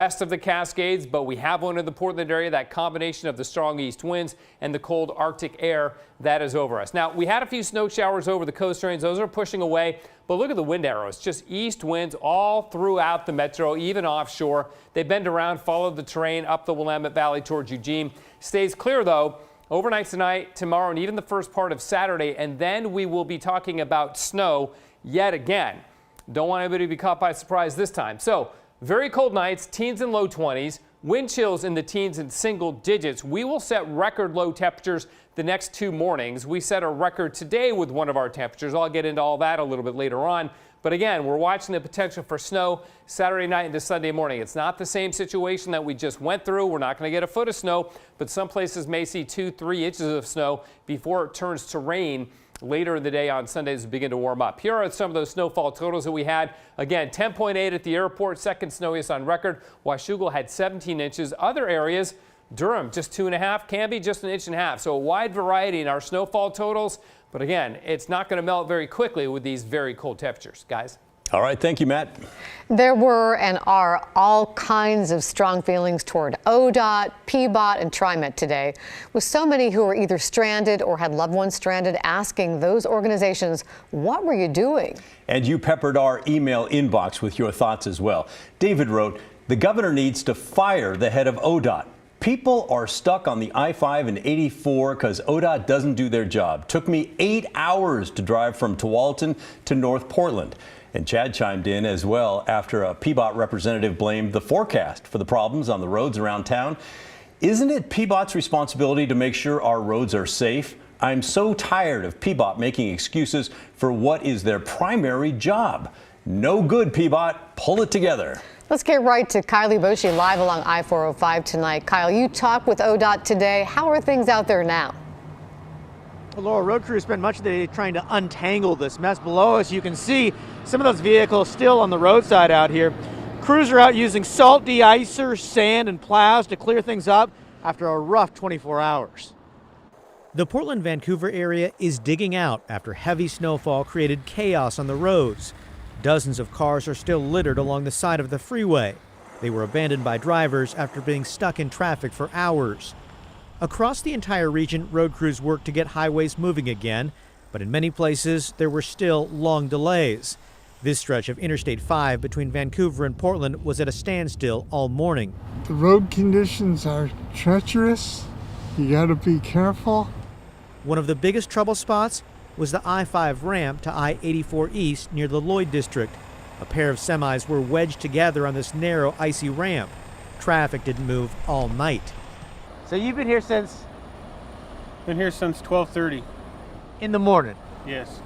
West of the Cascades, but we have one in the Portland area. That combination of the strong east winds and the cold Arctic air that is over us. Now, we had a few snow showers over the coast range. Those are pushing away, but look at the wind arrows. Just east winds all throughout the metro, even offshore. They bend around, follow the terrain up the Willamette Valley towards Eugene. Stays clear, though, overnight tonight, tomorrow, and even the first part of Saturday. And then we will be talking about snow yet again. Don't want anybody to be caught by surprise this time. So, very cold nights, teens and low 20s, wind chills in the teens and single digits. We will set record low temperatures the next 2 mornings. We set a record today with one of our temperatures. I'll get into all that a little bit later on. But again, we're watching the potential for snow Saturday night into Sunday morning. It's not the same situation that we just went through. We're not going to get a foot of snow, but some places may see 2-3 inches of snow before it turns to rain later in the day on Sundays to begin to warm up. Here are some of those snowfall totals that we had. Again, 10.8 at the airport, second snowiest on record. Washougal had 17 inches. Other areas, Durham just 2.5, Canby just 1.5 inches. So a wide variety in our snowfall totals. But again, it's not going to melt very quickly with these very cold temperatures, guys. All right, thank you, Matt. There were and are all kinds of strong feelings toward ODOT, PBOT, and TriMet today, with so many who were either stranded or had loved ones stranded asking those organizations, what were you doing? And you peppered our email inbox with your thoughts as well. David wrote, the governor needs to fire the head of ODOT. People are stuck on the I-5 and 84 because ODOT doesn't do their job. Took me 8 hours to drive from Tualatin to North Portland. And Chad chimed in as well after a PBOT representative blamed the forecast for the problems on the roads around town. Isn't it PBOT's responsibility to make sure our roads are safe? I'm so tired of PBOT making excuses for what is their primary job. No good, PBOT. Pull it together. Let's get right to Kylie Boshi live along I-405 tonight. Kyle, you talked with ODOT today. How are things out there now? Well, Laura, road crews spent much of the day trying to untangle this mess below us. You can see some of those vehicles still on the roadside out here. Crews are out using salt de-icer, sand, and plows to clear things up after a rough 24 hours. The Portland-Vancouver area is digging out after heavy snowfall created chaos on the roads. Dozens of cars are still littered along the side of the freeway. They were abandoned by drivers after being stuck in traffic for hours. Across the entire region, road crews worked to get highways moving again, but in many places there were still long delays. This stretch of Interstate 5 between Vancouver and Portland was at a standstill all morning. The road conditions are treacherous. You got to be careful. One of the biggest trouble spots was the I-5 ramp to I-84 East near the Lloyd District. A pair of semis were wedged together on this narrow, icy ramp. Traffic didn't move all night. So you've been here since? Been here since 12:30. In the morning? Yes.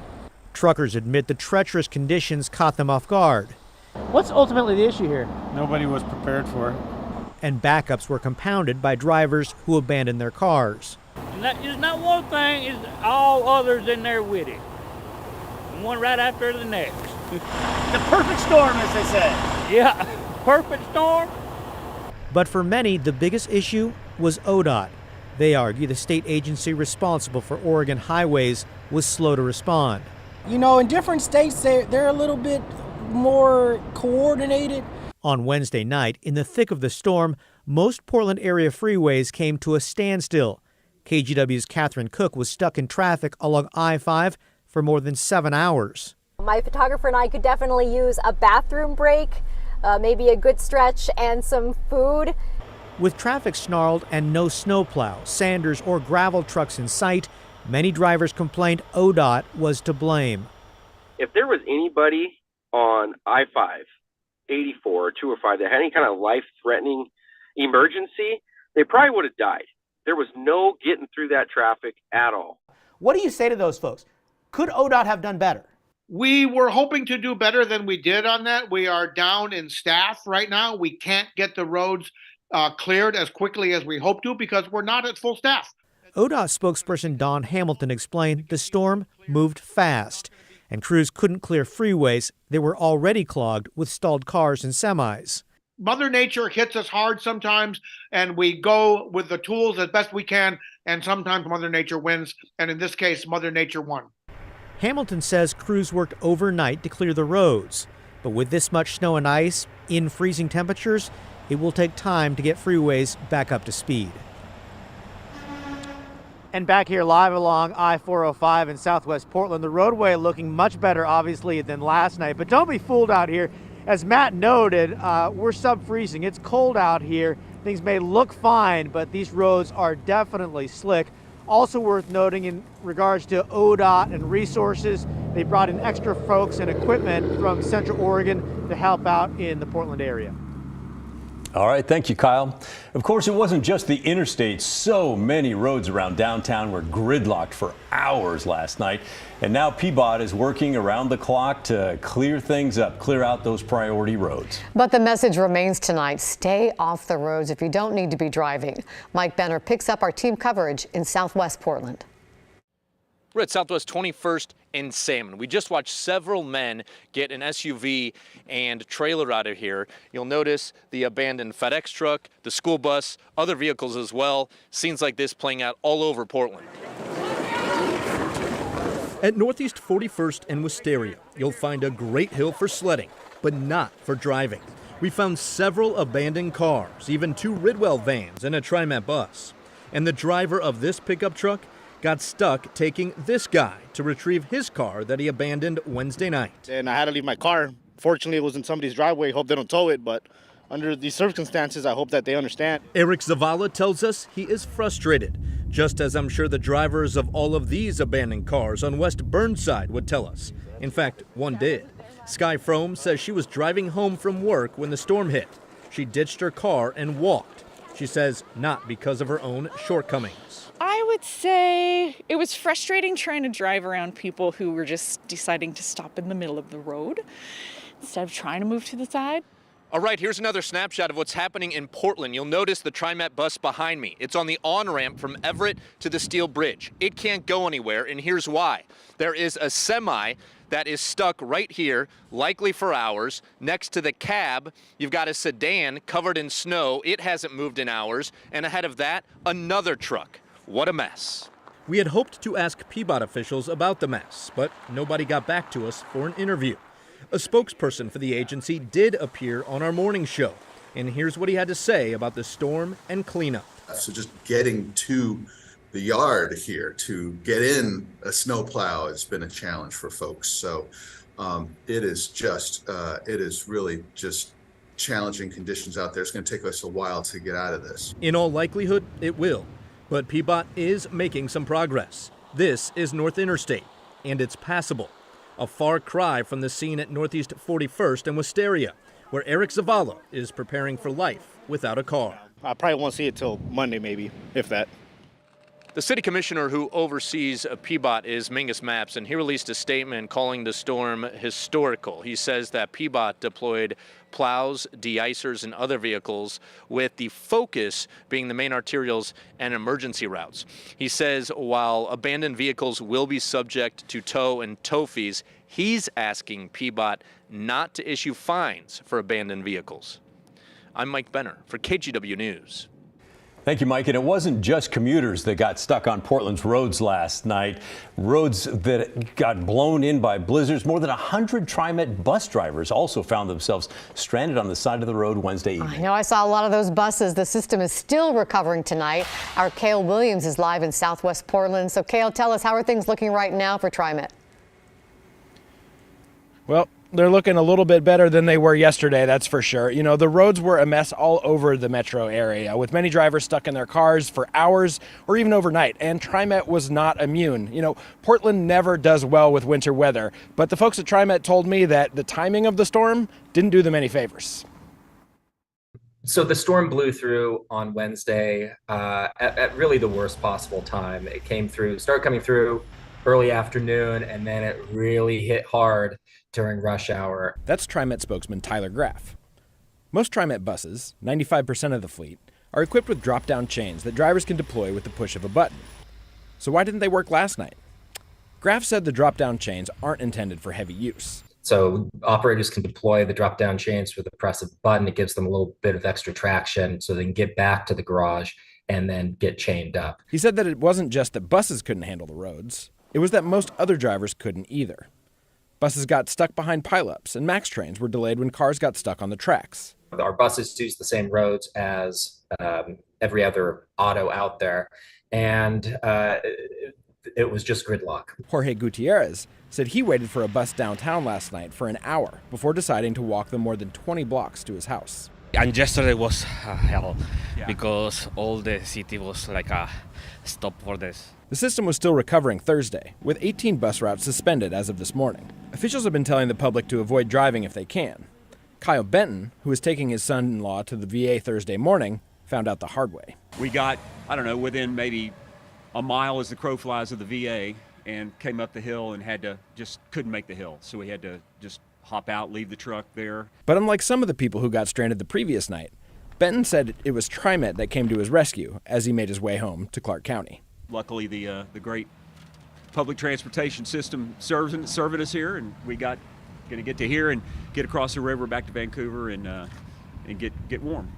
Truckers admit the treacherous conditions caught them off guard. What's ultimately the issue here? Nobody was prepared for it. And backups were compounded by drivers who abandoned their cars. It's not one thing, it's all others in there with it. One right after the next. The perfect storm, as they say. Yeah, perfect storm. But for many, the biggest issue was ODOT. They argue the state agency responsible for Oregon highways was slow to respond. You know, in different states, they're a little bit more coordinated. On Wednesday night, in the thick of the storm, most Portland area freeways came to a standstill. KGW's Catherine Cook was stuck in traffic along I-5 for more than 7 hours. My photographer and I could definitely use a bathroom break, maybe a good stretch and some food. With traffic snarled and no snowplow, sanders, or gravel trucks in sight, many drivers complained ODOT was to blame. If there was anybody on I-5, 84, or 205 that had any kind of life-threatening emergency, they probably would have died. There was no getting through that traffic at all. What do you say to those folks? Could ODOT have done better? We were hoping to do better than we did on that. We are down in staff right now. We can't get the roads cleared as quickly as we hope to because we're not at full staff. ODOT spokesperson Don Hamilton explained the storm moved fast and crews couldn't clear freeways. They were already clogged with stalled cars and semis. Mother Nature hits us hard sometimes, and we go with the tools as best we can, and sometimes Mother Nature wins, and in this case, Mother Nature won. Hamilton says crews worked overnight to clear the roads, but with this much snow and ice in freezing temperatures, it will take time to get freeways back up to speed. And back here live along I-405 in southwest Portland, the roadway looking much better, obviously, than last night. But don't be fooled out here. As Matt noted, we're sub-freezing. It's cold out here. Things may look fine, but these roads are definitely slick. Also worth noting in regards to ODOT and resources, they brought in extra folks and equipment from Central Oregon to help out in the Portland area. All right, thank you, Kyle. Of course, it wasn't just the interstate. So many roads around downtown were gridlocked for hours last night. And now PBOT is working around the clock to clear things up, clear out those priority roads. But the message remains tonight: stay off the roads if you don't need to be driving. Mike Benner picks up our team coverage in southwest Portland. We're at Southwest 21st and Salmon. We just watched several men get an SUV and trailer out of here. You'll notice the abandoned FedEx truck, the school bus, other vehicles as well. Scenes like this playing out all over Portland. At Northeast 41st and Wisteria, you'll find a great hill for sledding, but not for driving. We found several abandoned cars, even 2 Ridwell vans and a TriMet bus. And the driver of this pickup truck got stuck taking this guy to retrieve his car that he abandoned Wednesday night. And I had to leave my car. Fortunately, it was in somebody's driveway. Hope they don't tow it, but under these circumstances, I hope that they understand. Eric Zavala tells us he is frustrated, just as I'm sure the drivers of all of these abandoned cars on West Burnside would tell us. In fact, one did. Sky Frome says she was driving home from work when the storm hit. She ditched her car and walked. She says not because of her own shortcomings. I would say it was frustrating trying to drive around people who were just deciding to stop in the middle of the road instead of trying to move to the side. All right, here's another snapshot of what's happening in Portland. You'll notice the TriMet bus behind me. It's on the on-ramp from Everett to the Steel Bridge. It can't go anywhere, and here's why. There is a semi that is stuck right here, likely for hours. Next to the cab, you've got a sedan covered in snow. It hasn't moved in hours. And ahead of that, another truck. What a mess. We had hoped to ask PBOT officials about the mess, but nobody got back to us for an interview. A spokesperson for the agency did appear on our morning show, and here's what he had to say about the storm and cleanup. So just getting to the yard here to get in a snowplow has been a challenge for folks. So it is really just challenging conditions out there. It's going to take us a while to get out of this. In all likelihood, it will. But PBOT is making some progress. This is North Interstate, and it's passable. A far cry from the scene at Northeast 41st and Wisteria, where Eric Zavala is preparing for life without a car. I probably won't see it till Monday, maybe, if that. The city commissioner who oversees PBOT is Mingus Mapps, and he released a statement calling the storm historical. He says that PBOT deployed plows, de-icers, and other vehicles, with the focus being the main arterials and emergency routes. He says while abandoned vehicles will be subject to tow and tow fees, he's asking PBOT not to issue fines for abandoned vehicles. I'm Mike Benner for KGW News. Thank you, Mike. And it wasn't just commuters that got stuck on Portland's roads last night. Roads that got blown in by blizzards. More than 100 TriMet bus drivers also found themselves stranded on the side of the road Wednesday evening. I know, I saw a lot of those buses. The system is still recovering tonight. Our Cale Williams is live in southwest Portland. So, Cale, tell us, how are things looking right now for TriMet? Well, they're looking a little bit better than they were yesterday, that's for sure. You know, the roads were a mess all over the metro area, with many drivers stuck in their cars for hours or even overnight, and TriMet was not immune. You know, Portland never does well with winter weather, but the folks at TriMet told me that the timing of the storm didn't do them any favors. So the storm blew through on Wednesday at really the worst possible time. It started coming through early afternoon, and then it really hit hard during rush hour. That's TriMet spokesman Tyler Graff. Most TriMet buses, 95% of the fleet, are equipped with drop-down chains that drivers can deploy with the push of a button. So why didn't they work last night? Graff said the drop-down chains aren't intended for heavy use. So operators can deploy the drop-down chains with the press of a button. It gives them a little bit of extra traction so they can get back to the garage and then get chained up. He said that it wasn't just that buses couldn't handle the roads. It was that most other drivers couldn't either. Buses got stuck behind pileups, and MAX trains were delayed when cars got stuck on the tracks. Our buses use the same roads as every other auto out there, and it was just gridlock. Jorge Gutierrez said he waited for a bus downtown last night for an hour before deciding to walk the more than 20 blocks to his house. And yesterday was hell because all the city was like a stop for this. The system was still recovering Thursday, with 18 bus routes suspended as of this morning. Officials have been telling the public to avoid driving if they can. Kyle Benton, who was taking his son-in-law to the VA Thursday morning, found out the hard way. We got, I don't know, within maybe a mile as the crow flies of the VA and came up the hill and couldn't make the hill. So we had to just hop out, leave the truck there. But unlike some of the people who got stranded the previous night, Benton said it was TriMet that came to his rescue as he made his way home to Clark County. Luckily, the great public transportation system serving us here, and we got going to get to here and get across the river back to Vancouver and get warm.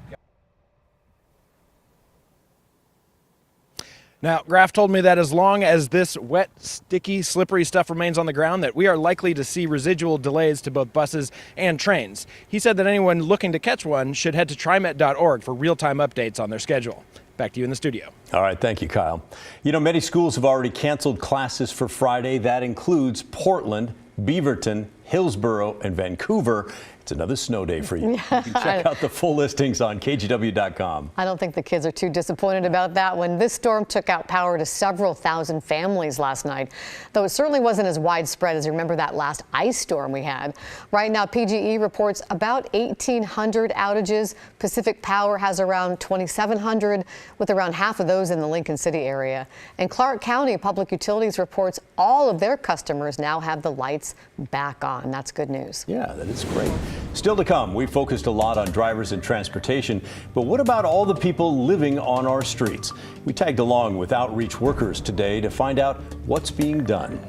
Now, Graf told me that as long as this wet, sticky, slippery stuff remains on the ground, that we are likely to see residual delays to both buses and trains. He said that anyone looking to catch one should head to trimet.org for real-time updates on their schedule. Back to you in the studio. All right, thank you, Kyle. You know, many schools have already canceled classes for Friday. That includes Portland, Beaverton, Hillsborough, and Vancouver. It's another snow day for you. You can check out the full listings on KGW.com. I don't think the kids are too disappointed about that when this storm took out power to several thousand families last night, though it certainly wasn't as widespread as you remember that last ice storm we had. Right now, PGE reports about 1,800 outages. Pacific Power has around 2,700, with around half of those in the Lincoln City area. And Clark County Public Utilities reports all of their customers now have the lights back on. That's good news. Yeah, that is great. Still to come, we focused a lot on drivers and transportation, but what about all the people living on our streets? We tagged along with outreach workers today to find out what's being done.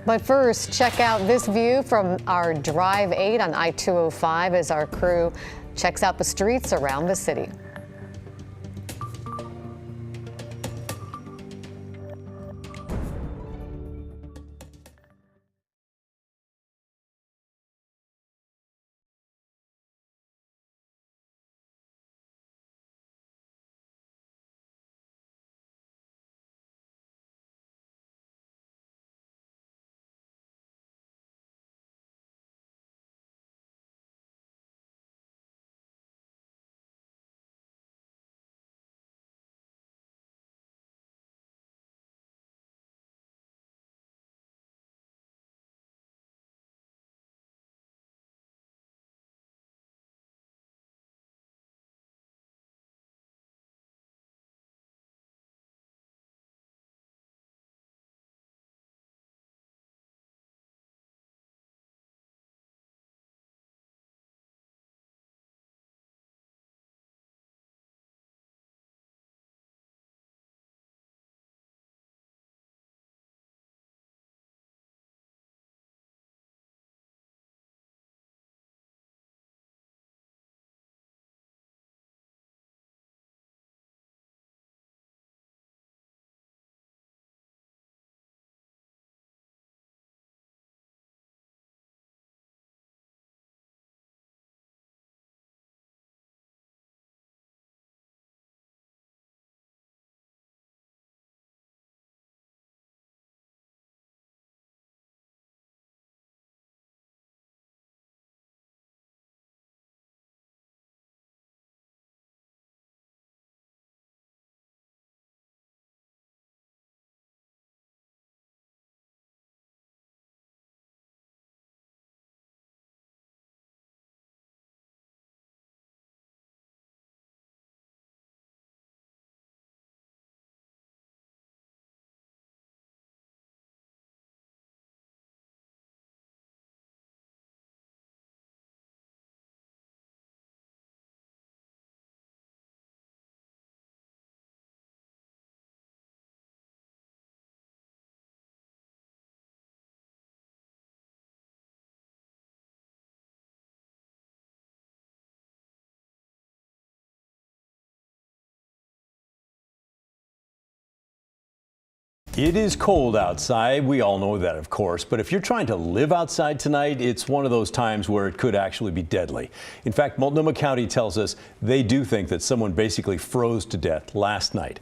But first, check out this view from our Drive 8 on I-205 as our crew checks out the streets around the city. It is cold outside. We all know that, of course. But if you're trying to live outside tonight, it's one of those times where it could actually be deadly. In fact, Multnomah County tells us they do think that someone basically froze to death last night.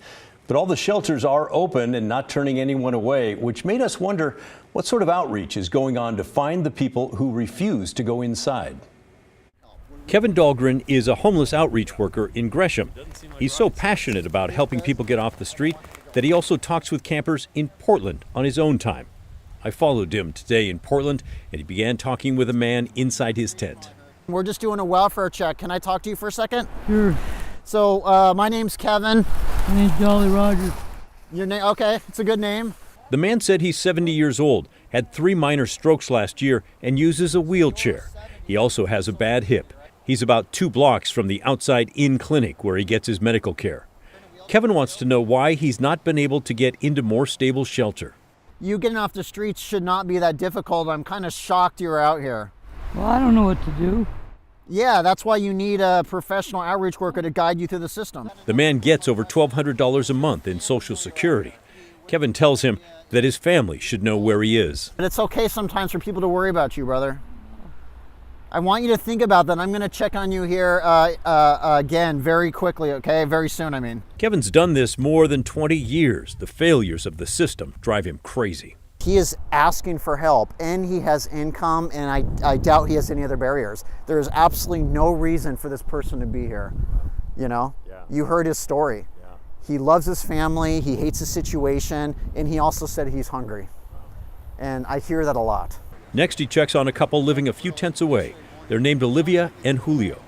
But all the shelters are open and not turning anyone away, which made us wonder what sort of outreach is going on to find the people who refuse to go inside. Kevin Dahlgren is a homeless outreach worker in Gresham. He's so passionate about helping people get off the street that he also talks with campers in Portland on his own time. I followed him today in Portland, and he began talking with a man inside his tent. We're just doing a welfare check. Can I talk to you for a second? Sure. So my name's Kevin. My name's Jolly Roger. Your name? Okay, it's a good name. The man said he's 70 years old, had 3 minor strokes last year, and uses a wheelchair. He also has a bad hip. He's about 2 blocks from the outside-in clinic where he gets his medical care. Kevin wants to know why he's not been able to get into more stable shelter. You getting off the streets should not be that difficult. I'm kind of shocked you're out here. Well, I don't know what to do. Yeah, that's why you need a professional outreach worker to guide you through the system. The man gets over $1,200 a month in Social Security. Kevin tells him that his family should know where he is. But it's okay sometimes for people to worry about you, brother. I want you to think about that. I'm going to check on you here again very quickly, okay? Very soon, I mean. Kevin's done this more than 20 years. The failures of the system drive him crazy. He is asking for help, and he has income, and I doubt he has any other barriers. There is absolutely no reason for this person to be here, you know? Yeah. You heard his story. Yeah. He loves his family, he hates his situation, and he also said he's hungry. And I hear that a lot. Next, he checks on a couple living a few tents away. They're named Olivia and Julio.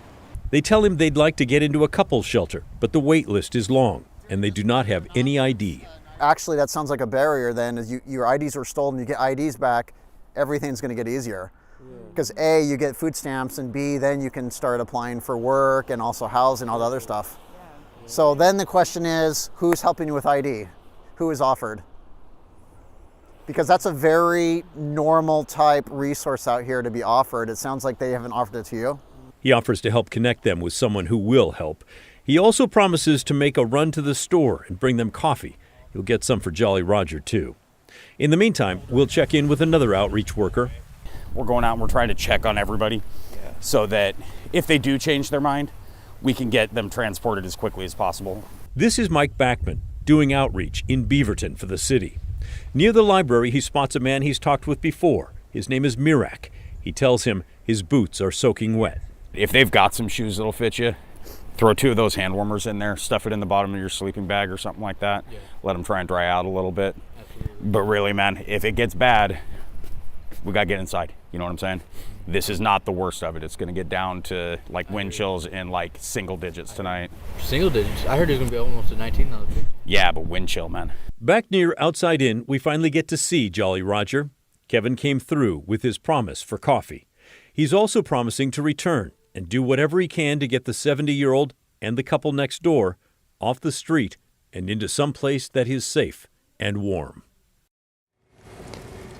They tell him they'd like to get into a couples shelter, but the wait list is long, and they do not have any ID. Actually, that sounds like a barrier then. Your IDs are stolen, you get IDs back, everything's going to get easier. Because A, you get food stamps, and B, then you can start applying for work and also housing and all the other stuff. So then the question is, who's helping you with ID? Who is offered? Because that's a very normal type resource out here to be offered. It sounds like they haven't offered it to you. He offers to help connect them with someone who will help. He also promises to make a run to the store and bring them coffee. He'll get some for Jolly Roger, too. In the meantime, we'll check in with another outreach worker. We're going out and we're trying to check on everybody so that if they do change their mind, we can get them transported as quickly as possible. This is Mike Backman doing outreach in Beaverton for the city. Near the library, he spots a man he's talked with before. His name is Mirak. He tells him his boots are soaking wet. If they've got some shoes that'll fit you, throw 2 of those hand warmers in there, stuff it in the bottom of your sleeping bag or something like that. Yeah. Let them try and dry out a little bit. Absolutely. But really, man, if it gets bad, we got to get inside. You know what I'm saying? This is not the worst of it. It's going to get down to like wind chills in like single digits tonight. Single digits? I heard it was going to be almost a 19 now. Yeah, but wind chill, man. Back near Outside In, we finally get to see Jolly Roger. Kevin came through with his promise for coffee. He's also promising to return and do whatever he can to get the 70-year-old and the couple next door off the street and into some place that is safe and warm.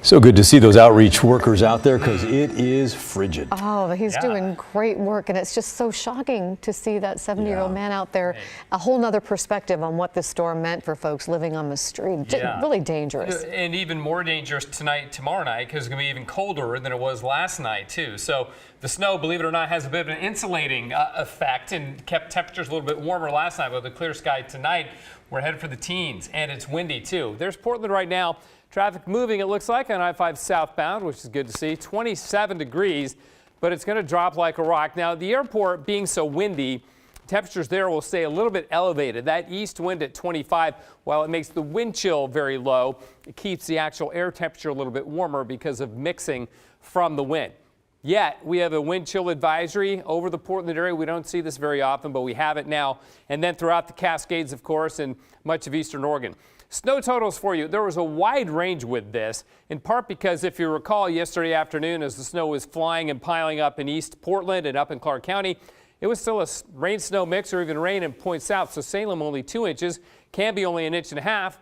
So good to see those outreach workers out there because it is frigid. Oh, he's doing great work, and it's just so shocking to see that 70-year-old man out there. A whole nother perspective on what this storm meant for folks living on the street. Really dangerous. And even more dangerous tonight, tomorrow night, because it's going to be even colder than it was last night, too. So the snow, believe it or not, has a bit of an insulating effect and kept temperatures a little bit warmer last night. But the clear sky tonight, we're headed for the teens, and it's windy, too. There's Portland right now. Traffic moving, it looks like, on I-5 southbound, which is good to see. 27 degrees, but it's going to drop like a rock. Now, the airport being so windy, temperatures there will stay a little bit elevated. That east wind at 25, while it makes the wind chill very low, it keeps the actual air temperature a little bit warmer because of mixing from the wind. Yet, we have a wind chill advisory over the Portland area. We don't see this very often, but we have it now. And then throughout the Cascades, of course, and much of eastern Oregon. Snow totals for you. There was a wide range with this, in part because if you recall yesterday afternoon as the snow was flying and piling up in East Portland and up in Clark County, it was still a rain-snow mix or even rain in points south. So Salem only 2 inches, Canby only 1.5 inches,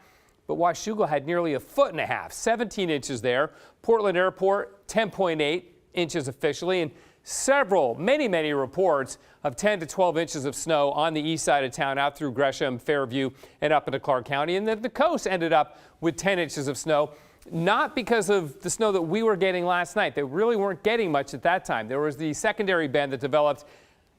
but Washougal had nearly 1.5 feet, 17 inches there. Portland Airport 10.8 inches officially, and many reports of 10 to 12 inches of snow on the east side of town out through Gresham, Fairview, and up into Clark County. And then the coast ended up with 10 inches of snow, not because of the snow that we were getting last night. They really weren't getting much at that time. There was the secondary band that developed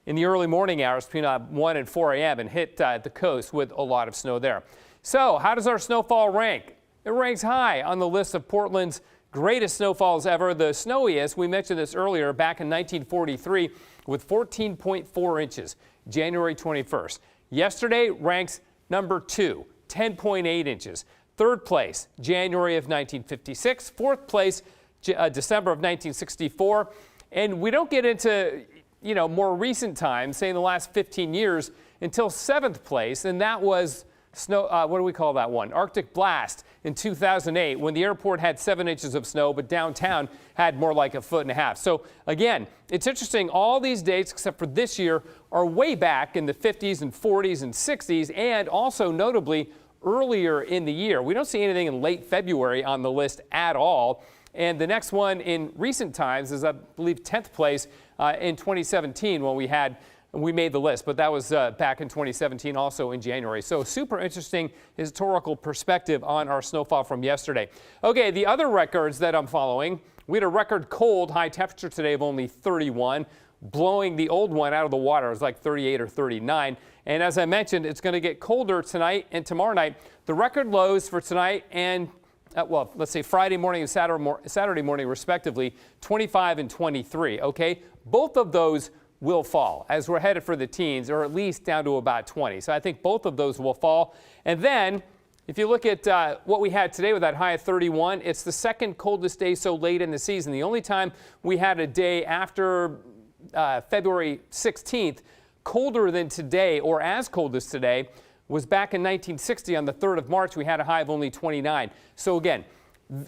in the early morning hours between 1 and 4 a.m. and hit the coast with a lot of snow there. So how does our snowfall rank? It ranks high on the list of Portland's greatest snowfalls ever. The snowiest, we mentioned this earlier, back in 1943 with 14.4 inches, January 21st. Yesterday ranks number 2, 10.8 inches. Third place, January of 1956. Fourth place, December of 1964. And we don't get into, more recent times, say in the last 15 years, until seventh place, and that was snow, what do we call that one? Arctic blast in 2008 when the airport had 7 inches of snow, but downtown had more like 1.5 feet. So again, it's interesting. All these dates, except for this year, are way back in the 50s and 40s and 60s, and also notably earlier in the year. We don't see anything in late February on the list at all. And the next one in recent times is, I believe, 10th place in 2017 when we made the list, but that was back in 2017, also in January. So super interesting historical perspective on our snowfall from yesterday. Okay, the other records that I'm following, we had a record cold high temperature today of only 31, blowing the old one out of the water. It was like 38 or 39. And as I mentioned, it's going to get colder tonight and tomorrow night. The record lows for tonight and let's say Friday morning and Saturday morning, respectively, 25 and 23. Okay, both of those will fall as we're headed for the teens, or at least down to about 20. So I think both of those will fall. And then if you look at what we had today with that high of 31, it's the second coldest day so late in the season. The only time we had a day after February 16th colder than today, or as cold as today, was back in 1960 on the 3rd of March. We had a high of only 29. So again,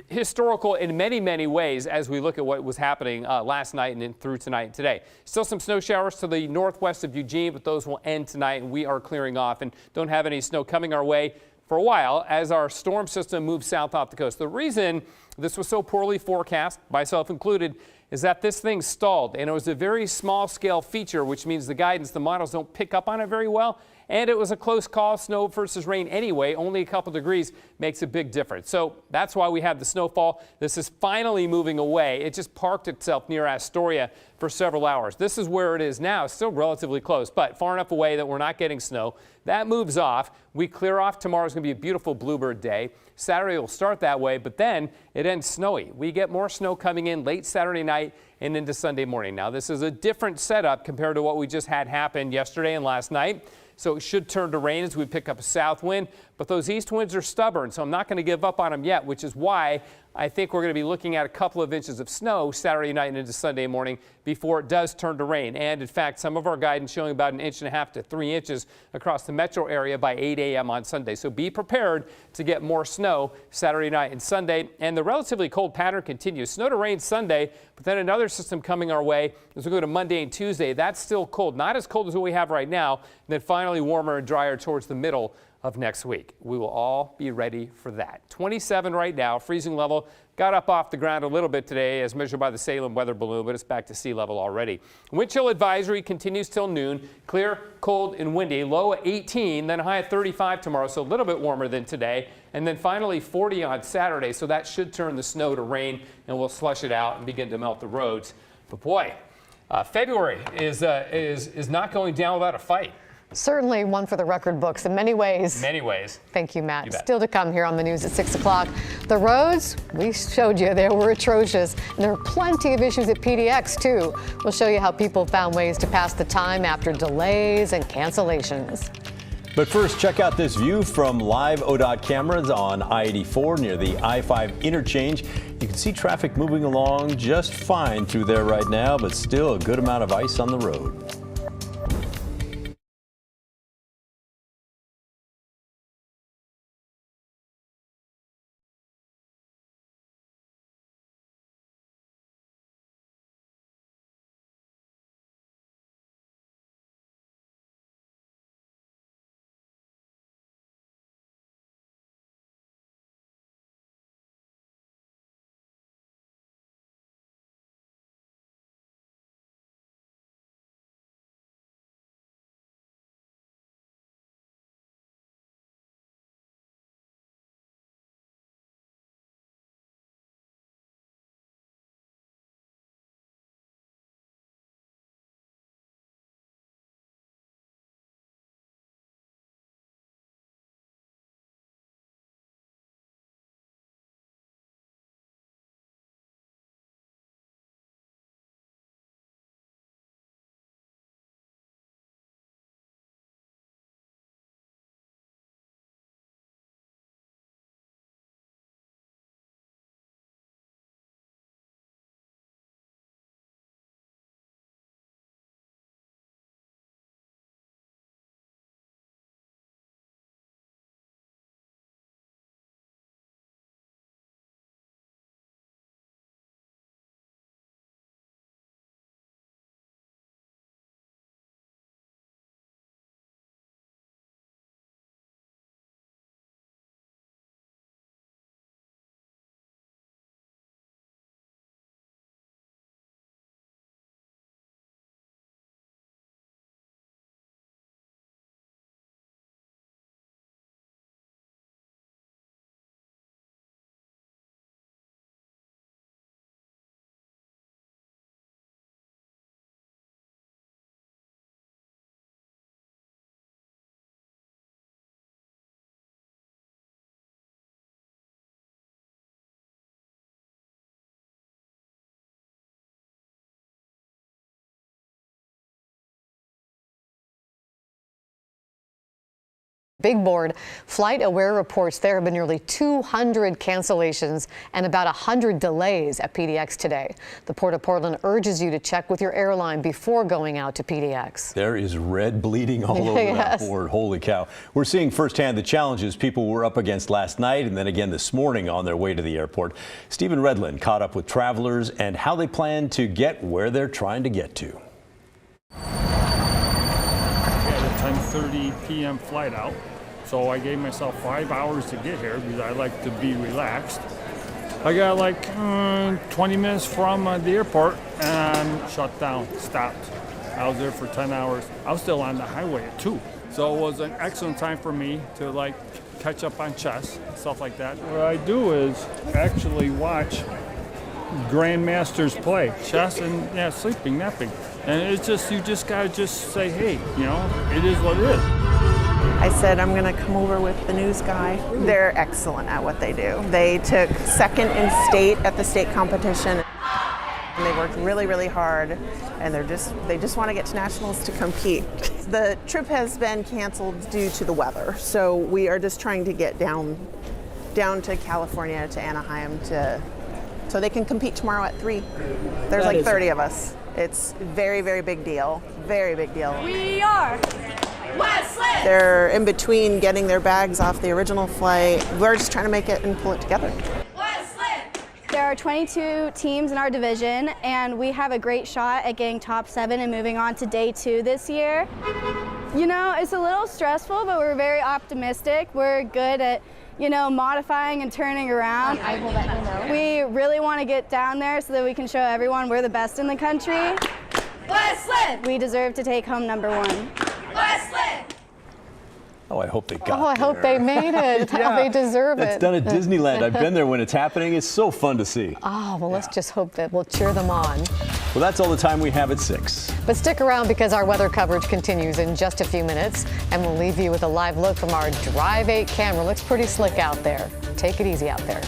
historical in many ways as we look at what was happening last night and through tonight and today. Still some snow showers to the northwest of Eugene, but those will end tonight, and we are clearing off and don't have any snow coming our way for a while as our storm system moves south off the coast. The reason this was so poorly forecast, myself included, is that this thing stalled, and it was a very small scale feature, which means the guidance, the models don't pick up on it very well. And it was a close call, snow versus rain anyway. Only a couple degrees makes a big difference. So that's why we have the snowfall. This is finally moving away. It just parked itself near Astoria for several hours. This is where it is now. It's still relatively close, but far enough away that we're not getting snow. That moves off. We clear off. Tomorrow's going to be a beautiful bluebird day. Saturday will start that way, but then it ends snowy. We get more snow coming in late Saturday night and into Sunday morning. Now, this is a different setup compared to what we just had happen yesterday and last night. So it should turn to rain as we pick up a south wind, but those east winds are stubborn, so I'm not going to give up on them yet, which is why I think we're going to be looking at a couple of inches of snow Saturday night and into Sunday morning before it does turn to rain. And in fact, some of our guidance showing about 1.5 inches to 3 inches across the metro area by 8 a.m. on Sunday. So be prepared to get more snow Saturday night and Sunday. And the relatively cold pattern continues. Snow to rain Sunday, but then another system coming our way as we go to Monday and Tuesday. That's still cold, not as cold as what we have right now, and then finally warmer and drier towards the middle of next week. We will all be ready for that. 27 right now, freezing level. Got up off the ground a little bit today as measured by the Salem weather balloon, but it's back to sea level already. Wind chill advisory continues till noon. Clear, cold, and windy. Low at 18, then a high of 35 tomorrow, so a little bit warmer than today. And then finally 40 on Saturday, so that should turn the snow to rain, and we'll slush it out and begin to melt the roads. But boy, February is not going down without a fight. Certainly one for the record books in many ways. Many ways. Thank you, Matt. Still to come here on the news at 6 o'clock. The roads, we showed you, they were atrocious. And there are plenty of issues at PDX, too. We'll show you how people found ways to pass the time after delays and cancellations. But first, check out this view from live ODOT cameras on I-84 near the I-5 interchange. You can see traffic moving along just fine through there right now, but still a good amount of ice on the road. Big board. Flight Aware reports there have been nearly 200 cancellations and about 100 delays at PDX today. The Port of Portland urges you to check with your airline before going out to PDX. There is red bleeding all over that board. Holy cow. We're seeing firsthand the challenges people were up against last night and then again this morning on their way to the airport. Stephen Redlin caught up with travelers and how they plan to get where they're trying to get to. We had a 10:30 p.m. flight out, so I gave myself 5 hours to get here because I like to be relaxed. I got like 20 minutes from the airport and shut down, stopped. I was there for 10 hours. I was still on the highway at 2. So it was an excellent time for me to like catch up on chess, stuff like that. What I do is actually watch grandmasters play chess and sleeping, napping. And it's just, you just gotta just say, hey, you know, it is what it is. I said I'm gonna come over with the news guy. They're excellent at what they do. They took second in state at the state competition. And they worked really, really hard, and they just want to get to nationals to compete. The trip has been canceled due to the weather, so we are just trying to get down to California, to Anaheim, so they can compete tomorrow at 3. There's like 30 of us. It's very, very big deal. Very big deal. We are Westland! They're in between getting their bags off the original flight. We're just trying to make it and pull it together. There are 22 teams in our division, and we have a great shot at getting top 7 and moving on to day 2 this year. You know, it's a little stressful, but we're very optimistic. We're good at, you know, modifying and turning around. I will let you know. We really want to get down there so that we can show everyone we're the best in the country. Westland! We deserve to take home number 1. Westland! Oh, I hope they got I hope they made it. Yeah, They deserve it. It's done at Disneyland. I've been there when it's happening. It's so fun to see. Oh, well, let's just hope that we'll cheer them on. Well, that's all the time we have at 6. But stick around because our weather coverage continues in just a few minutes, and we'll leave you with a live look from our Drive 8 camera. Looks pretty slick out there. Take it easy out there.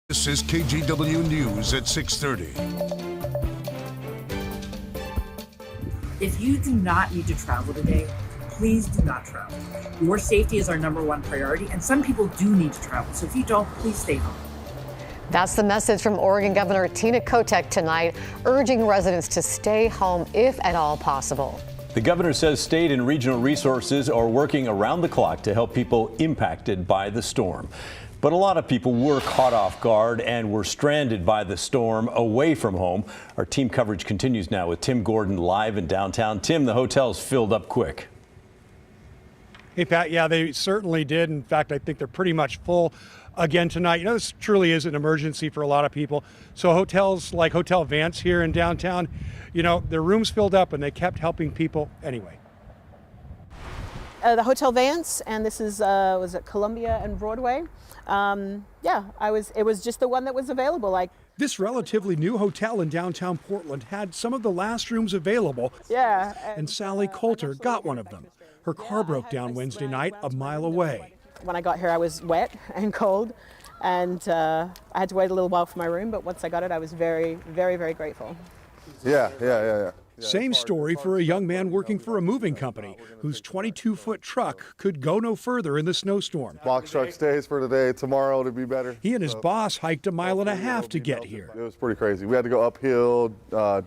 This is KGW News at 6:30. If you do not need to travel today, please do not travel. Your safety is our #1 priority, and some people do need to travel. So if you don't, please stay home. That's the message from Oregon Governor Tina Kotek tonight, urging residents to stay home if at all possible. The governor says state and regional resources are working around the clock to help people impacted by the storm. But a lot of people were caught off guard and were stranded by the storm away from home. Our team coverage continues now with Tim Gordon live in downtown. Tim, the hotel's filled up quick. Hey, Pat, yeah, they certainly did. In fact, I think they're pretty much full again tonight. You know, this truly is an emergency for a lot of people. So hotels like Hotel Vance here in downtown, you know, their rooms filled up and they kept helping people anyway. The Hotel Vance, and this is, was it Columbia and Broadway? Yeah, it was just the one that was available. This relatively new hotel in downtown Portland had some of the last rooms available. Yeah. And Sally Coulter got one of them. Her car broke down Wednesday night a mile away. When I got here, I was wet and cold, and I had to wait a little while for my room, but once I got it, I was very, very, very grateful. Yeah. Same story for a young man working for a moving company whose 22-foot truck could go no further in the snowstorm. Box truck stays for today. Tomorrow it'll be better. He and his boss hiked 1.5 miles to get here. It was pretty crazy. We had to go uphill,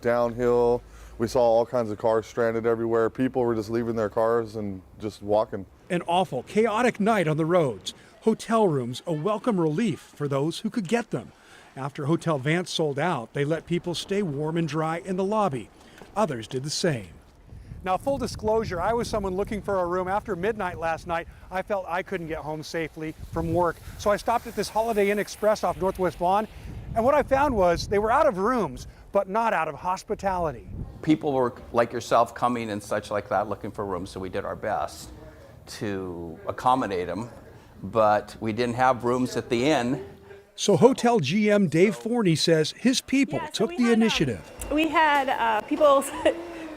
downhill. We saw all kinds of cars stranded everywhere. People were just leaving their cars and just walking. An awful, chaotic night on the roads. Hotel rooms a welcome relief for those who could get them. After Hotel Vance sold out, they let people stay warm and dry in the lobby. Others did the same. Now, full disclosure, I was someone looking for a room. After midnight last night, I felt I couldn't get home safely from work. So I stopped at this Holiday Inn Express off Northwest Vaughn. And what I found was they were out of rooms, but not out of hospitality. People were like yourself coming and such like that looking for rooms, so we did our best to accommodate them, but we didn't have rooms at the inn. So hotel GM Dave Forney says his people took the initiative. We had people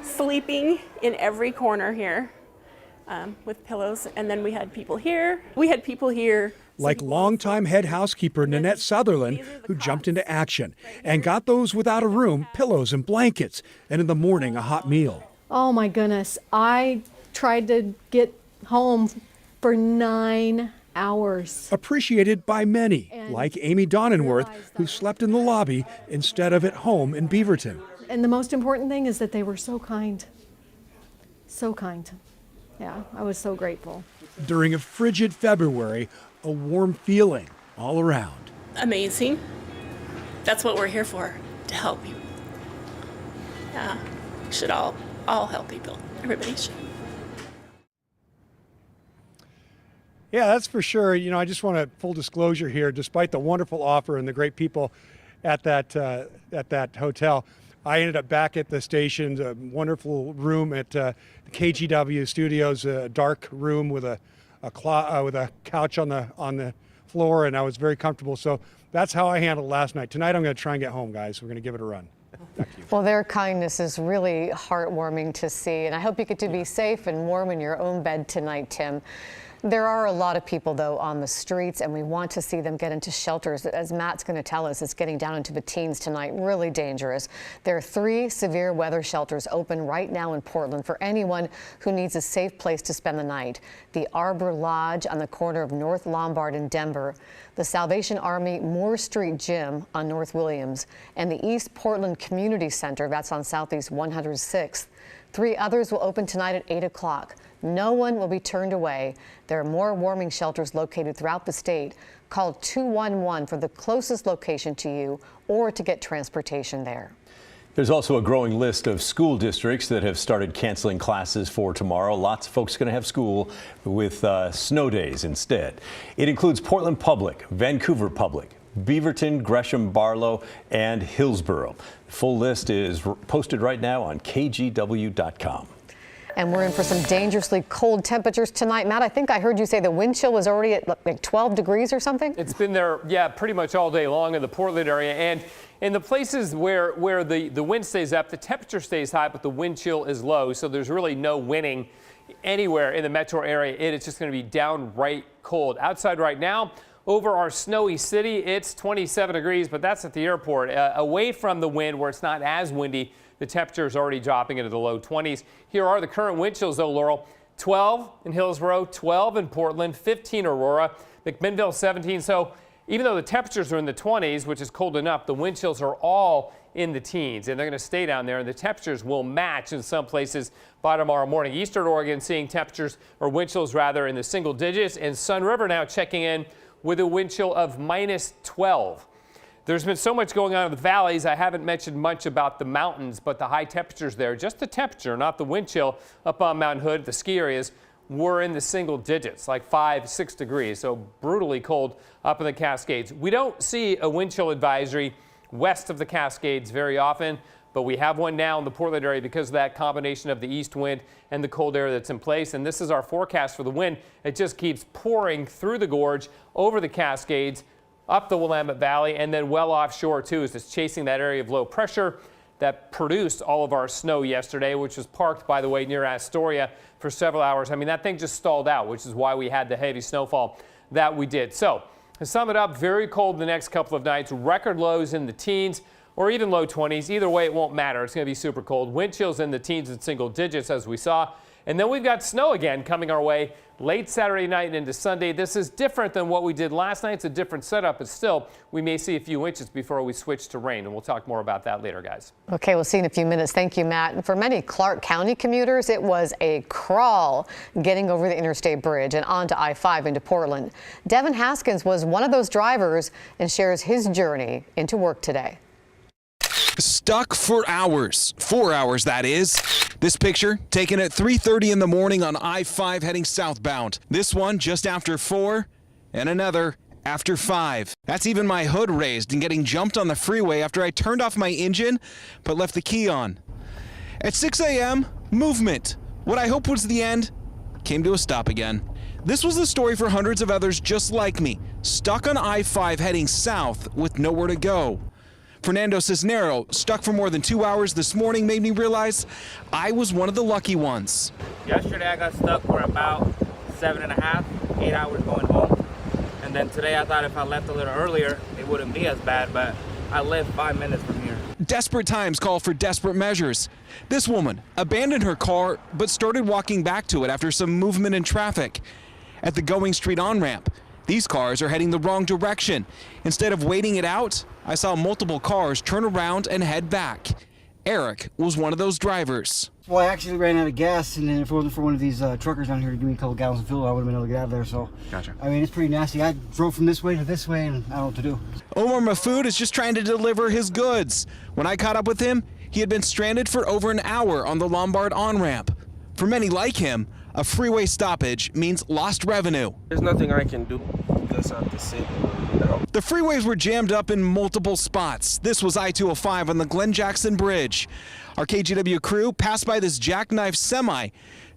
sleeping in every corner here with pillows, and then we had people here. Like longtime head housekeeper Nanette Sutherland, who jumped into action and got those without a room pillows and blankets, and in the morning a hot meal. Oh my goodness, I tried to get home for 9 hours. Appreciated by many, like Amy Donenworth, who slept in the lobby instead of at home in Beaverton. And the most important thing is that they were so kind. So kind. Yeah, I was so grateful. During a frigid February, a warm feeling all around. Amazing. That's what we're here for, to help people. Yeah, should all help people. Everybody should. Yeah, that's for sure. You know, I just want to full disclosure here, despite the wonderful offer and the great people at that hotel, I ended up back at the station, a wonderful room at the KGW studios, a dark room with a couch on the floor, and I was very comfortable. So that's how I handled last night. Tonight I'm going to try and get home, guys. We're going to give it a run. Back to you. Well, their kindness is really heartwarming to see, and I hope you get to be safe and warm in your own bed tonight, Tim. There are a lot of people, though, on the streets, and we want to see them get into shelters. As Matt's going to tell us, it's getting down into the teens tonight, really dangerous. There are 3 severe weather shelters open right now in Portland for anyone who needs a safe place to spend the night. The Arbor Lodge on the corner of North Lombard and Denver, the Salvation Army Moore Street Gym on North Williams, and the East Portland Community Center, that's on Southeast 106th. 3 others will open tonight at 8 o'clock. No one will be turned away. There are more warming shelters located throughout the state. Call 211 for the closest location to you or to get transportation there. There's also a growing list of school districts that have started canceling classes for tomorrow. Lots of folks going to have school with snow days instead. It includes Portland Public, Vancouver Public, Beaverton, Gresham, Barlow, and Hillsborough. The full list is posted right now on kgw.com. And we're in for some dangerously cold temperatures tonight. Matt, I think I heard you say the wind chill was already at like 12 degrees or something? It's been there, yeah, pretty much all day long in the Portland area. And in the places where the wind stays up, the temperature stays high, but the wind chill is low. So there's really no winning anywhere in the metro area. It's just going to be downright cold. Outside right now, over our snowy city, it's 27 degrees, but that's at the airport. Away from the wind where it's not as windy, the temperature is already dropping into the low 20s. Here are the current wind chills, though, Laurel. 12 in Hillsborough, 12 in Portland, 15 Aurora, McMinnville 17. So even though the temperatures are in the 20s, which is cold enough, the wind chills are all in the teens, and they're going to stay down there, and the temperatures will match in some places by tomorrow morning. Eastern Oregon seeing temperatures, or wind chills rather, in the single digits, and Sun River now checking in with a wind chill of -12. There's been so much going on in the valleys. I haven't mentioned much about the mountains, but the high temperatures there, just the temperature, not the wind chill, up on Mount Hood, the ski areas, were in the single digits, like 5-6 degrees, so brutally cold up in the Cascades. We don't see a wind chill advisory west of the Cascades very often, but we have one now in the Portland area because of that combination of the east wind and the cold air that's in place. And this is our forecast for the wind. It just keeps pouring through the gorge, over the Cascades, up the Willamette Valley, and then well offshore too, as it's chasing that area of low pressure that produced all of our snow yesterday, which was parked, by the way, near Astoria for several hours. I mean, that thing just stalled out, which is why we had the heavy snowfall that we did. So to sum it up, very cold the next couple of nights, record lows in the teens or even low 20s. Either way, it won't matter. It's going to be super cold. Wind chills in the teens and single digits, as we saw. And then we've got snow again coming our way late Saturday night and into Sunday. This is different than what we did last night. It's a different setup, but still, we may see a few inches before we switch to rain. And we'll talk more about that later, guys. Okay, we'll see you in a few minutes. Thank you, Matt. And for many Clark County commuters, it was a crawl getting over the interstate bridge and onto I-5 into Portland. Devin Haskins was one of those drivers and shares his journey into work today. Stuck for hours, 4 hours that is. This picture taken at 3:30 in the morning on I-5 heading southbound. This one just after 4 and another after 5. That's even my hood raised and getting jumped on the freeway after I turned off my engine but left the key on. At 6 a.m., movement. What I hoped was the end came to a stop again. This was the story for hundreds of others just like me, stuck on I-5 heading south with nowhere to go. Fernando Cisnero, stuck for more than 2 hours this morning, made me realize I was one of the lucky ones. Yesterday I got stuck for about 7.5, 8 hours going home. And then today I thought if I left a little earlier, it wouldn't be as bad, but I live 5 minutes from here. Desperate times call for desperate measures. This woman abandoned her car, but started walking back to it after some movement in traffic. At the Going Street on-ramp, these cars are heading the wrong direction. Instead of waiting it out, I saw multiple cars turn around and head back. Eric was one of those drivers. Well, I actually ran out of gas, and then if it wasn't for one of these truckers down here to give me a couple gallons of fuel, I would have been able to get out of there. So, Gotcha. I mean, it's pretty nasty. I drove from this way to this way, and I don't know what to do. Omar Mahfoud is just trying to deliver his goods. When I caught up with him, he had been stranded for over an hour on the Lombard on-ramp. For many like him, a freeway stoppage means lost revenue. There's nothing I can do. Just have to sit. The freeways were jammed up in multiple spots. This was I-205 on the Glen Jackson Bridge. Our KGW crew passed by this jackknife semi.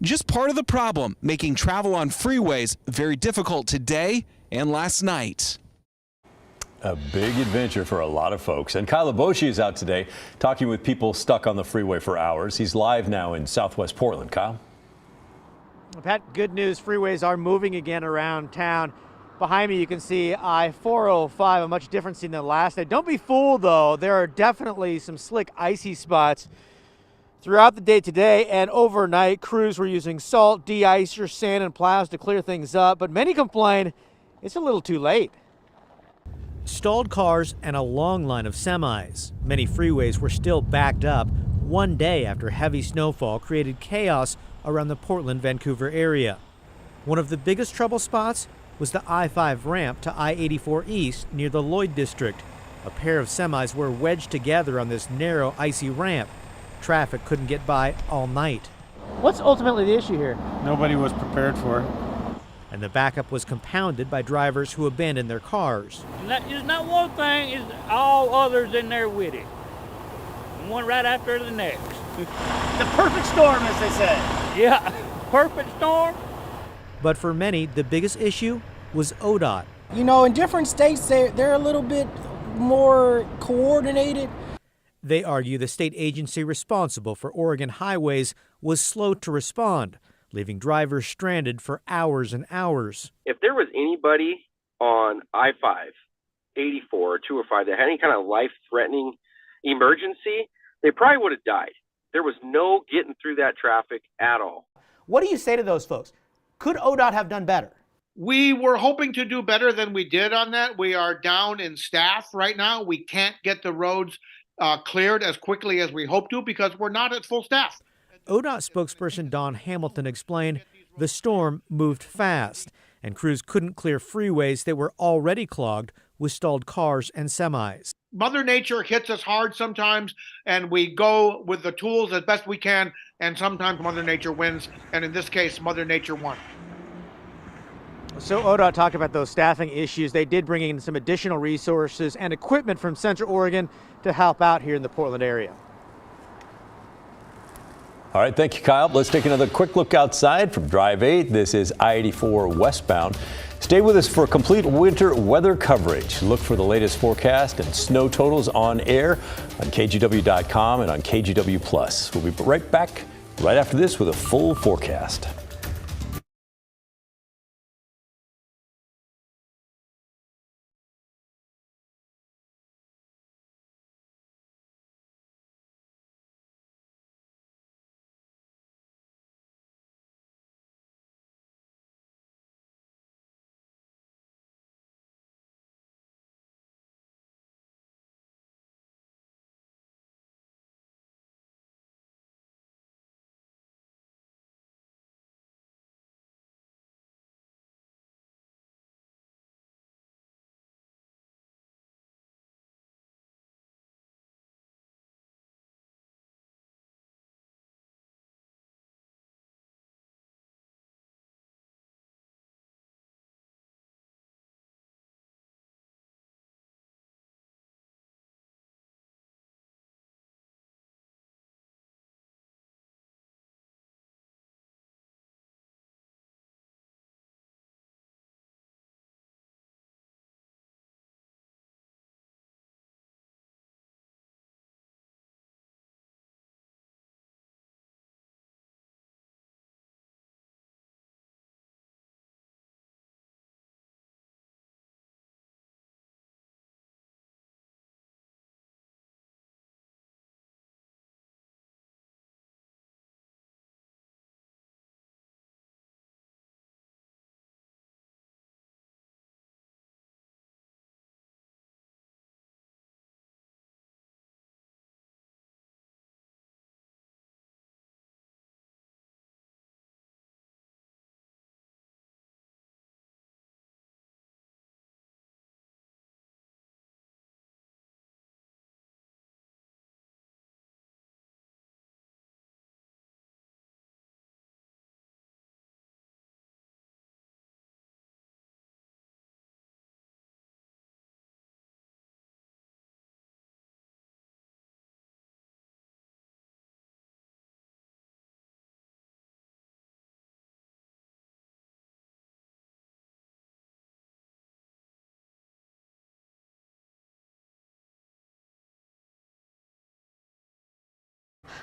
Just part of the problem, making travel on freeways very difficult today and last night. A big adventure for a lot of folks. And Kyle Aboshi is out today talking with people stuck on the freeway for hours. He's live now in southwest Portland. Kyle? Pat, good news. Freeways are moving again around town. Behind me, you can see I-405, a much different scene than last night. Don't be fooled, though. There are definitely some slick, icy spots throughout the day today and overnight. Crews were using salt, de-icer, sand, and plows to clear things up, but many complain it's a little too late. Stalled cars and a long line of semis. Many freeways were still backed up one day after heavy snowfall created chaos around the Portland-Vancouver area. One of the biggest trouble spots was the I-5 ramp to I-84 East near the Lloyd District. A pair of semis were wedged together on this narrow, icy ramp. Traffic couldn't get by all night. What's ultimately the issue here? Nobody was prepared for it. And the backup was compounded by drivers who abandoned their cars. It's not one thing, it's all others in there with it. One right after the next. The perfect storm, as they say. Yeah, perfect storm. But for many, the biggest issue was ODOT. You know, in different states, they're a little bit more coordinated. They argue the state agency responsible for Oregon highways was slow to respond, leaving drivers stranded for hours and hours. If there was anybody on I-5, 84, or 205 that had any kind of life-threatening emergency, they probably would have died. There was no getting through that traffic at all. What do you say to those folks? Could ODOT have done better? We were hoping to do better than we did on that. We are down in staff right now. We can't get the roads cleared as quickly as we hope to because we're not at full staff. ODOT spokesperson Don Hamilton explained the storm moved fast and crews couldn't clear freeways that were already clogged with stalled cars and semis. Mother Nature hits us hard sometimes, and we go with the tools as best we can, and sometimes Mother Nature wins, and in this case, Mother Nature won. So ODOT talked about those staffing issues. They did bring in some additional resources and equipment from Central Oregon to help out here in the Portland area. All right, thank you, Kyle. Let's take another quick look outside from Drive 8. This is I-84 westbound. Stay with us for complete winter weather coverage. Look for the latest forecast and snow totals on air on KGW.com and on KGW+. We'll be right back right after this with a full forecast.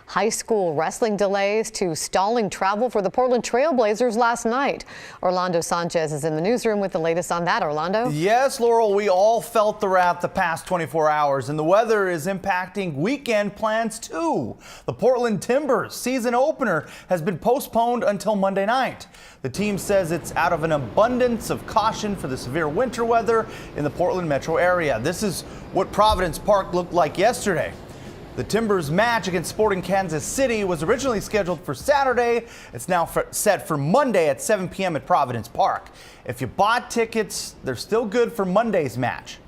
High school wrestling delays to stalling travel for the Portland Trailblazers last night. Orlando Sanchez is in the newsroom with the latest on that. Orlando? Yes, Laurel, we all felt the wrath the past 24 hours, and the weather is impacting weekend plans too. The Portland Timbers season opener has been postponed until Monday night. The team says it's out of an abundance of caution for the severe winter weather in the Portland metro area. This is what Providence Park looked like yesterday. The Timbers match against Sporting Kansas City was originally scheduled for Saturday. It's now set for Monday at 7 p.m. at Providence Park. If you bought tickets, they're still good for Monday's match.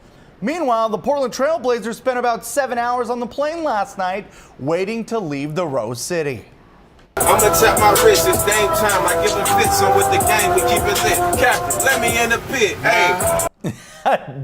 Meanwhile, the Portland Trailblazers spent about 7 hours on the plane last night waiting to leave the Rose City. I'ma tap my wrist, it's game time. I give them fits on with the game, we keep it lit. Captain, let me in the pit, hey.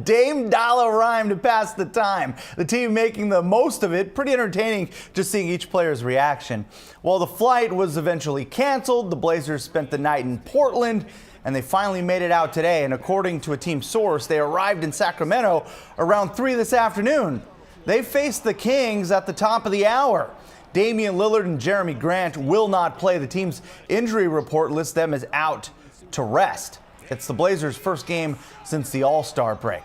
Dame Dollar rhyme to pass the time. The team making the most of it. Pretty entertaining just seeing each player's reaction. While the flight was eventually canceled, the Blazers spent the night in Portland, and they finally made it out today. And according to a team source, they arrived in Sacramento around 3 this afternoon. They faced the Kings at the top of the hour. Damian Lillard and Jeremy Grant will not play. The team's injury report lists them as out to rest. It's the Blazers' first game since the All-Star break.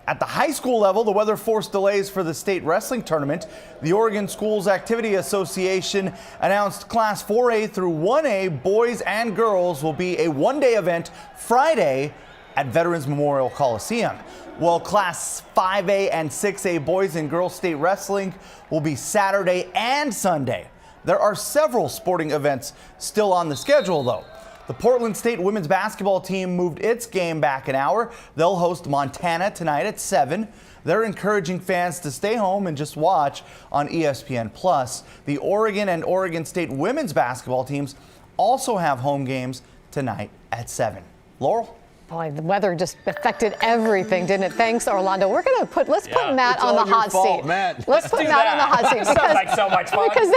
At the high school level, the weather forced delays for the state wrestling tournament. The Oregon Schools Activity Association announced Class 4A through 1A boys and girls will be a one-day event Friday at Veterans Memorial Coliseum. While Class 5A and 6A boys and girls state wrestling will be Saturday and Sunday. There are several sporting events still on the schedule, though. The Portland State women's basketball team moved its game back an hour. They'll host Montana tonight at 7. They're encouraging fans to stay home and just watch on ESPN+. The Oregon and Oregon State women's basketball teams also have home games tonight at 7. Laurel? Boy, the weather just affected everything, didn't it? Thanks, Orlando. We're going to let's put Matt It's on the all your hot fault, seat. Matt. Let's put Matt on the hot seat. Sounds like so much fun. Because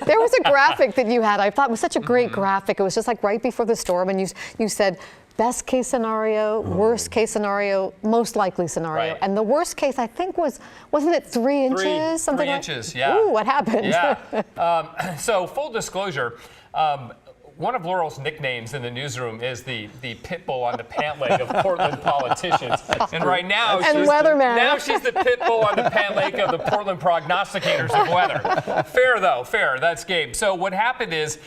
there was a graphic that you had. I thought it was such a great graphic. It was just like right before the storm, and you said best case scenario, worst case scenario, most likely scenario. Right. And the worst case, I think, wasn't it 3 inches? Something 3 like inches, yeah. Ooh, what happened? Yeah. So full disclosure, one of Laurel's nicknames in the newsroom is the pit bull on the pant leg of Portland politicians. And right now, she's the pit bull on the pant leg of the Portland prognosticators of weather. Fair, though, fair. That's game. So what happened is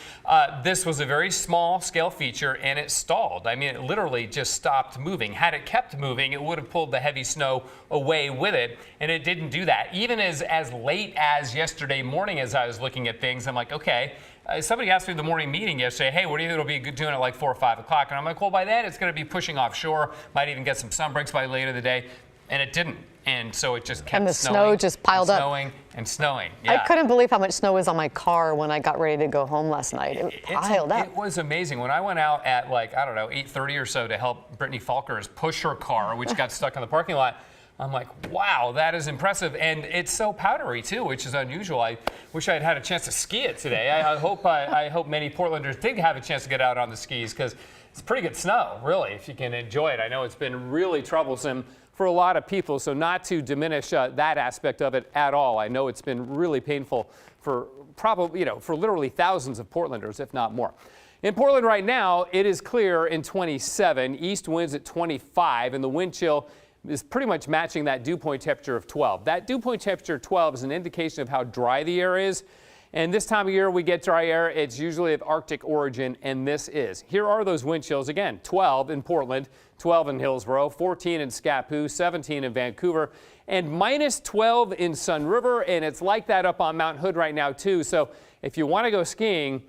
this was a very small scale feature, and it stalled. I mean, it literally just stopped moving. Had it kept moving, it would have pulled the heavy snow away with it, and it didn't do that. Even as late as yesterday morning, as I was looking at things, I'm like, okay. Somebody asked me in the morning meeting yesterday, hey, what do you think it'll be doing at like 4 or 5 o'clock? And I'm like, well, by then it's going to be pushing offshore. Might even get some sun breaks by later in the day. And it didn't. And so it just kept snowing. And the snow just piled up. Snowing and snowing. Yeah. I couldn't believe how much snow was on my car when I got ready to go home last night. It piled up. It was amazing. When I went out at like, I don't know, 8:30 or so to help Brittany Falkers push her car, which got stuck in the parking lot, I'm like, wow, that is impressive. And it's so powdery, too, which is unusual. I wish I had had a chance to ski it today. I hope many Portlanders did have a chance to get out on the skis, because it's pretty good snow, really, if you can enjoy it. I know it's been really troublesome for a lot of people, so not to diminish that aspect of it at all. I know it's been really painful for for literally thousands of Portlanders, if not more. In Portland right now, it is clear in 27, east winds at 25, and the wind chill is pretty much matching that dew point temperature of 12. That dew point temperature of 12 is an indication of how dry the air is. And this time of year we get dry air. It's usually of Arctic origin, and this is. Here are those wind chills again. 12 in Portland, 12 in Hillsborough, 14 in Scappoose, 17 in Vancouver, and minus 12 in Sun River. And it's like that up on Mount Hood right now too. So if you want to go skiing,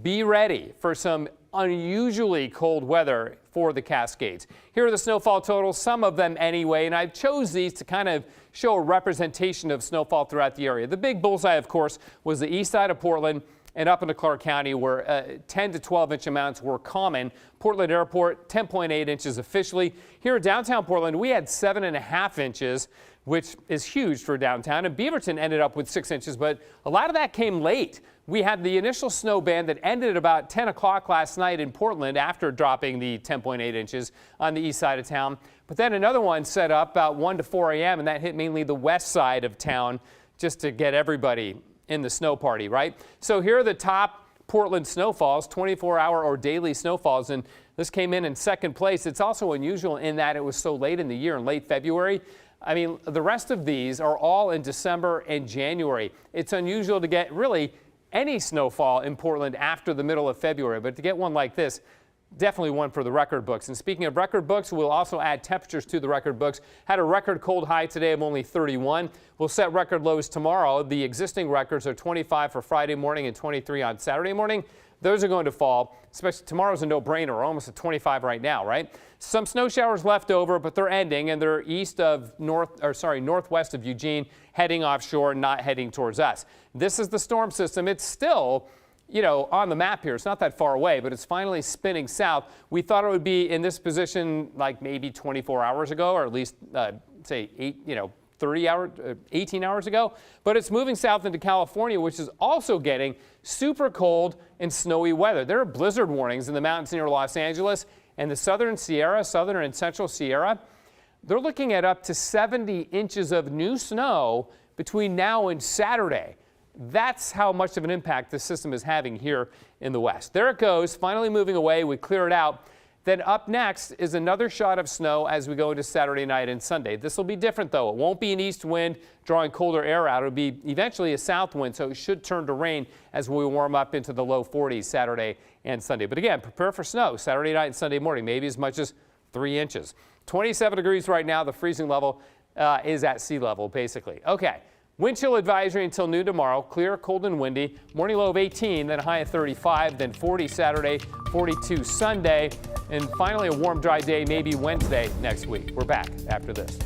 be ready for some unusually cold weather for the Cascades. Here are the snowfall totals, some of them anyway, and I chose these to kind of show a representation of snowfall throughout the area. The big bullseye, of course, was the east side of Portland and up into Clark County, where 10 to 12 inch amounts were common. Portland Airport, 10.8 inches officially. Here at downtown Portland, we had 7.5 inches, which is huge for downtown, and Beaverton ended up with 6 inches, but a lot of that came late. We had the initial snow band that ended at about 10 o'clock last night in Portland after dropping the 10.8 inches on the east side of town. But then another one set up about 1 to 4 a.m. and that hit mainly the west side of town just to get everybody in the snow party, right? So here are the top Portland snowfalls, 24-hour or daily snowfalls, and this came in second place. It's also unusual in that it was so late in the year, in late February. I mean, the rest of these are all in December and January. It's unusual to get really any snowfall in Portland after the middle of February, but to get one like this, definitely one for the record books. And speaking of record books, we'll also add temperatures to the record books. Had a record cold high today of only 31. We'll set record lows tomorrow. The existing records are 25 for Friday morning and 23 on Saturday morning. Those are going to fall, especially tomorrow's a no-brainer. We're almost at 25 right now, right? Some snow showers left over, but they're ending, and they're northwest of Eugene, heading offshore, not heading towards us. This is the storm system. It's still, on the map here. It's not that far away, but it's finally spinning south. We thought it would be in this position like maybe 24 hours ago, or at least say 18 hours ago, but it's moving south into California, which is also getting super cold and snowy weather. There are blizzard warnings in the mountains near Los Angeles and the southern and central Sierra. They're looking at up to 70 inches of new snow between now and Saturday. That's how much of an impact this system is having here in the west. There it goes, finally moving away. We clear it out. Then up next is another shot of snow as we go into Saturday night and Sunday. This will be different, though. It won't be an east wind drawing colder air out. It'll be eventually a south wind, so it should turn to rain as we warm up into the low 40s Saturday and Sunday. But again, prepare for snow Saturday night and Sunday morning, maybe as much as 3 inches. 27 degrees right now. The freezing level is at sea level, basically. Okay. Wind chill advisory until noon tomorrow. Clear, cold, and windy. Morning low of 18, then high of 35, then 40 Saturday, 42 Sunday, and finally a warm, dry day, maybe Wednesday next week. We're back after this.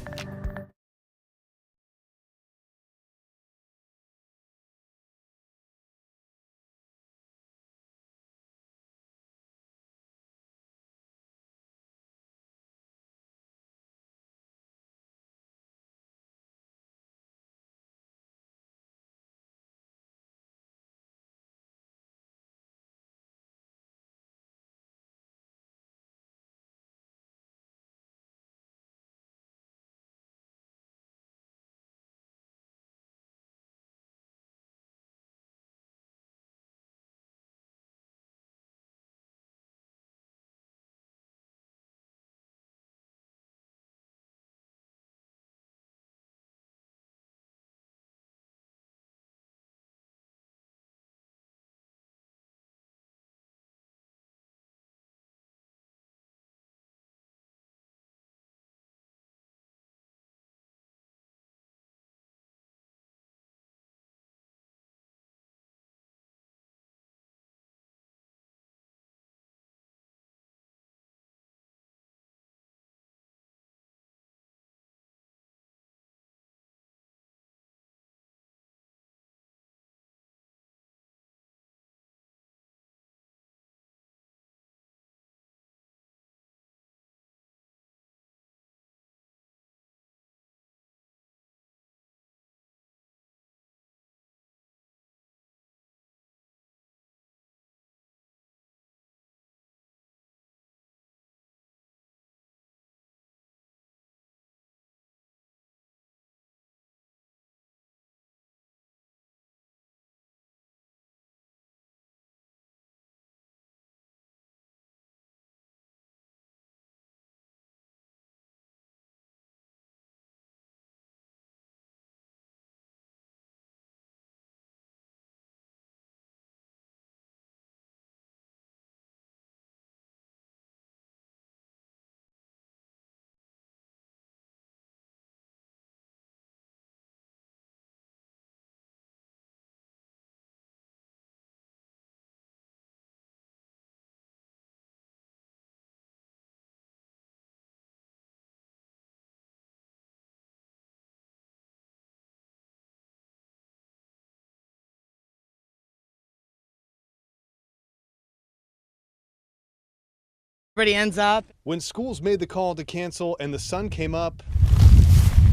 Everybody ends up. When schools made the call to cancel and the sun came up,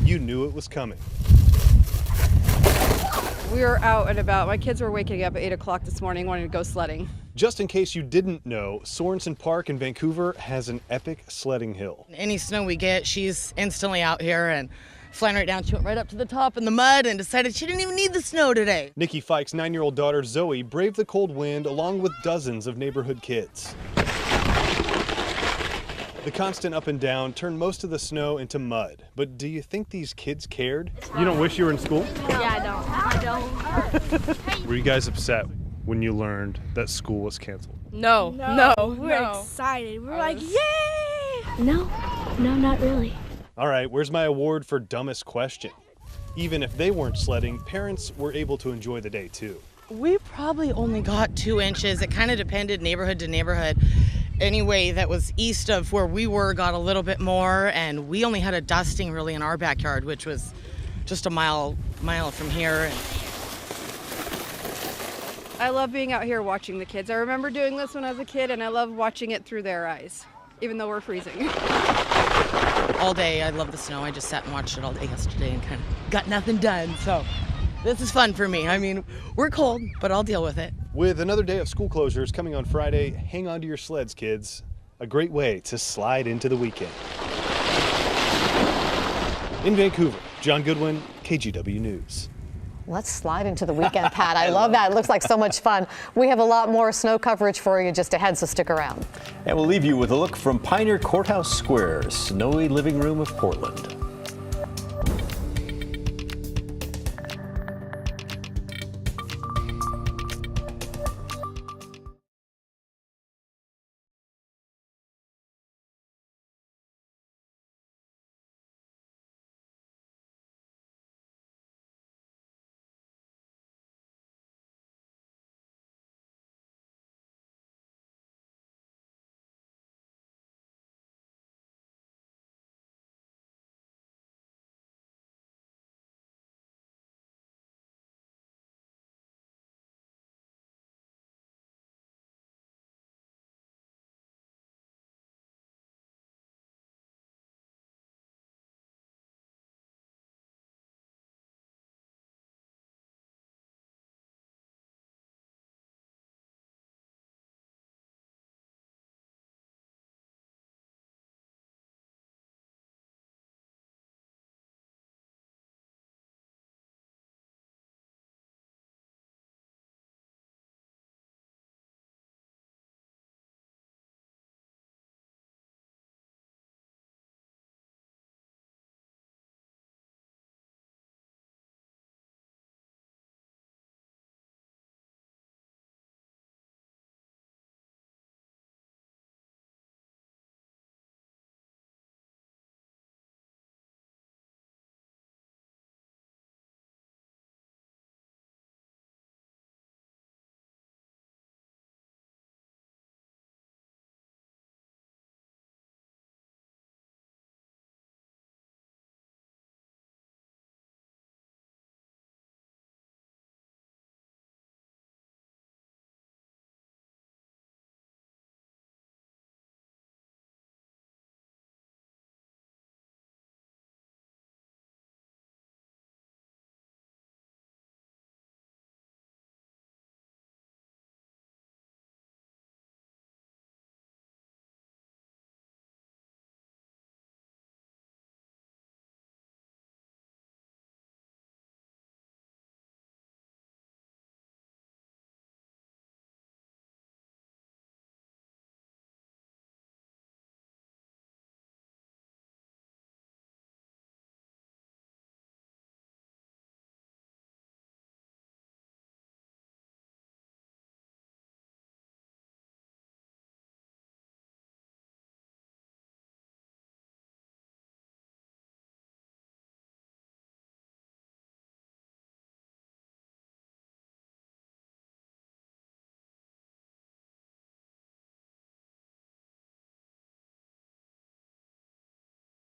you knew it was coming. We were out and about. My kids were waking up at 8 o'clock this morning wanting to go sledding. Just in case you didn't know, Sorensen Park in Vancouver has an epic sledding hill. Any snow we get, she's instantly out here and flying right down. She went right up to the top in the mud and decided she didn't even need the snow today. Nikki Fike's 9-year-old daughter Zoe braved the cold wind along with dozens of neighborhood kids. The constant up and down turned most of the snow into mud. But do you think these kids cared? You don't wish you were in school? Yeah, I don't. Were you guys upset when you learned that school was canceled? No. We were excited. We were like, yay! No, not really. All right, where's my award for dumbest question? Even if they weren't sledding, parents were able to enjoy the day too. We probably only got 2 inches. It kind of depended neighborhood to neighborhood. Anyway, that was east of where we were got a little bit more, and we only had a dusting really in our backyard, which was just a mile from here. I love being out here watching the kids. I remember doing this when I was a kid, and I love watching it through their eyes, even though we're freezing. All day, I love the snow. I just sat and watched it all day yesterday and kind of got nothing done, so this is fun for me. I mean, we're cold, but I'll deal with it. With another day of school closures coming on Friday, hang on to your sleds, kids. A great way to slide into the weekend. In Vancouver, John Goodwin, KGW News. Let's slide into the weekend, Pat. I love that. It looks like so much fun. We have a lot more snow coverage for you just ahead, so stick around. And we'll leave you with a look from Pioneer Courthouse Square, snowy living room of Portland.